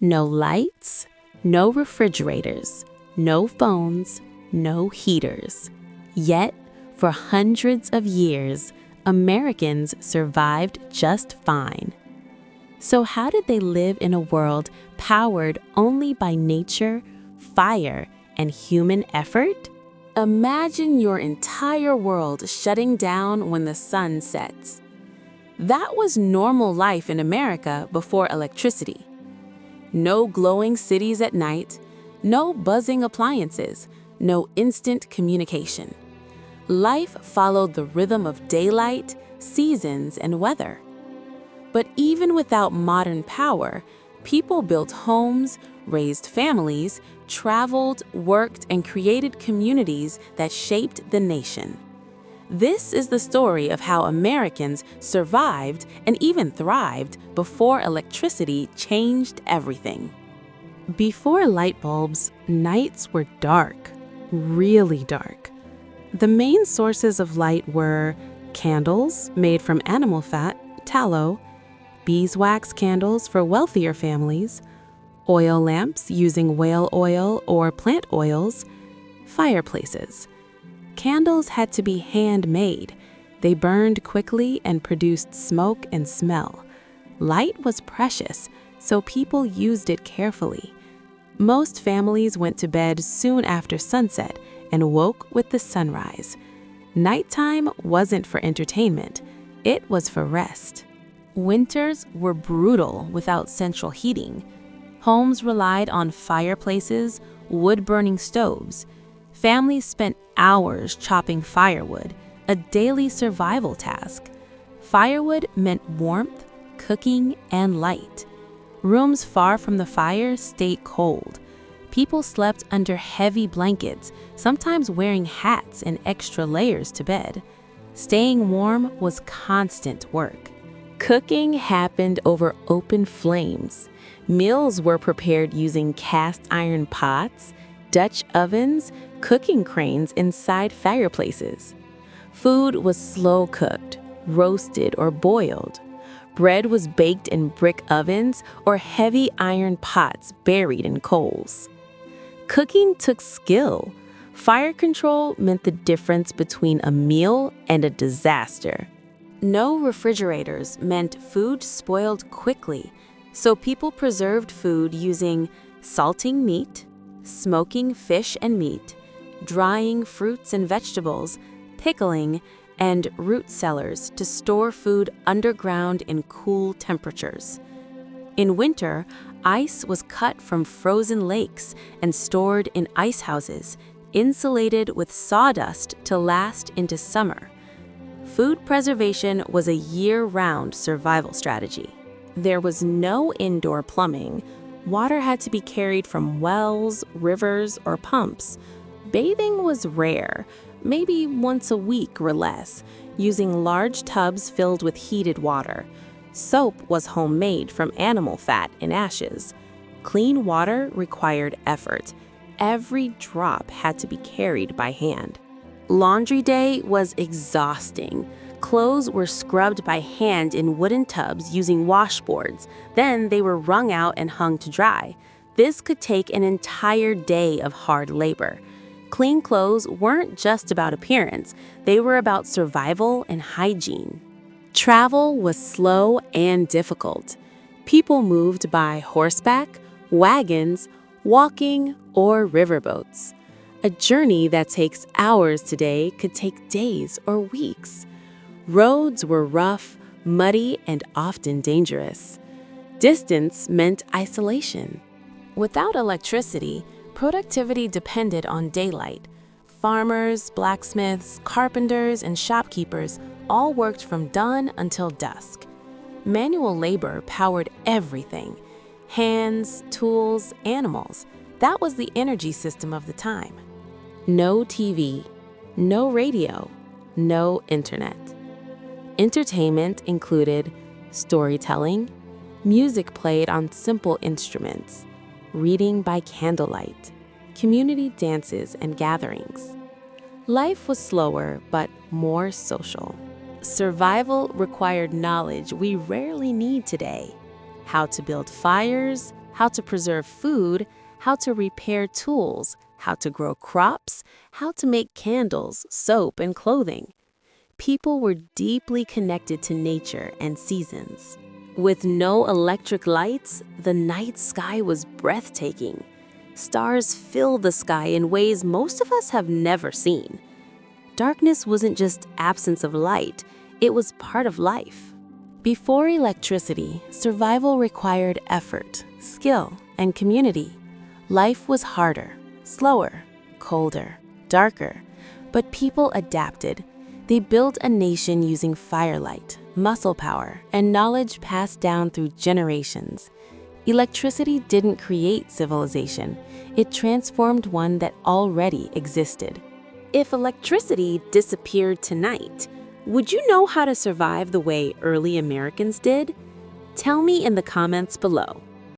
No lights, no refrigerators, no phones, no heaters. Yet, for hundreds of years, Americans survived just fine. So how did they live in a world powered only by nature, fire, and human effort? Imagine your entire world shutting down when the sun sets. That was normal life in America before electricity. No glowing cities at night, no buzzing appliances, no instant communication. Life followed the rhythm of daylight, seasons, and weather. But even without modern power, people built homes, raised families, traveled, worked, and created communities that shaped the nation. This is the story of how Americans survived and even thrived before electricity changed everything. Before light bulbs, nights were dark, really dark. The main sources of light were candles made from animal fat, tallow, beeswax candles for wealthier families, oil lamps using whale oil or plant oils, fireplaces. Candles had to be handmade. They burned quickly and produced smoke and smell. Light was precious, so people used it carefully. Most families went to bed soon after sunset and woke with the sunrise. Nighttime wasn't for entertainment, it was for rest. Winters were brutal without central heating. Homes relied on fireplaces, wood-burning stoves. Families spent hours chopping firewood, a daily survival task. Firewood meant warmth, cooking, and light. Rooms far from the fire stayed cold. People slept under heavy blankets, sometimes wearing hats and extra layers to bed. Staying warm was constant work. Cooking happened over open flames. Meals were prepared using cast iron pots, Dutch ovens, cooking cranes inside fireplaces. Food was slow cooked, roasted, or boiled. Bread was baked in brick ovens or heavy iron pots buried in coals. Cooking took skill. Fire control meant the difference between a meal and a disaster. No refrigerators meant food spoiled quickly, so people preserved food using salting meat, smoking fish and meat, drying fruits and vegetables, pickling, and root cellars to store food underground in cool temperatures. In winter, ice was cut from frozen lakes and stored in ice houses, insulated with sawdust to last into summer. Food preservation was a year-round survival strategy. There was no indoor plumbing. Water had to be carried from wells, rivers, or pumps. Bathing was rare, maybe once a week or less, using large tubs filled with heated water. Soap was homemade from animal fat and ashes. Clean water required effort. Every drop had to be carried by hand. Laundry day was exhausting. Clothes were scrubbed by hand in wooden tubs using washboards. Then they were wrung out and hung to dry. This could take an entire day of hard labor. Clean clothes weren't just about appearance. They were about survival and hygiene. Travel was slow and difficult. People moved by horseback, wagons, walking, or riverboats. A journey that takes hours today could take days or weeks. Roads were rough, muddy, and often dangerous. Distance meant isolation. Without electricity, productivity depended on daylight. Farmers, blacksmiths, carpenters, and shopkeepers all worked from dawn until dusk. Manual labor powered everything: hands, tools, animals. That was the energy system of the time. No TV, no radio, no internet. Entertainment included storytelling, music played on simple instruments, reading by candlelight, community dances and gatherings. Life was slower but more social. Survival required knowledge we rarely need today: how to build fires, how to preserve food, how to repair tools, how to grow crops, how to make candles, soap, and clothing. People were deeply connected to nature and seasons. With no electric lights, the night sky was breathtaking. Stars filled the sky in ways most of us have never seen. Darkness wasn't just absence of light, it was part of life. Before electricity, survival required effort, skill, and community. Life was harder, slower, colder, darker, but people adapted. They built a nation using firelight, muscle power, and knowledge passed down through generations. Electricity didn't create civilization, it transformed one that already existed. If electricity disappeared tonight, would you know how to survive the way early Americans did? Tell me in the comments below.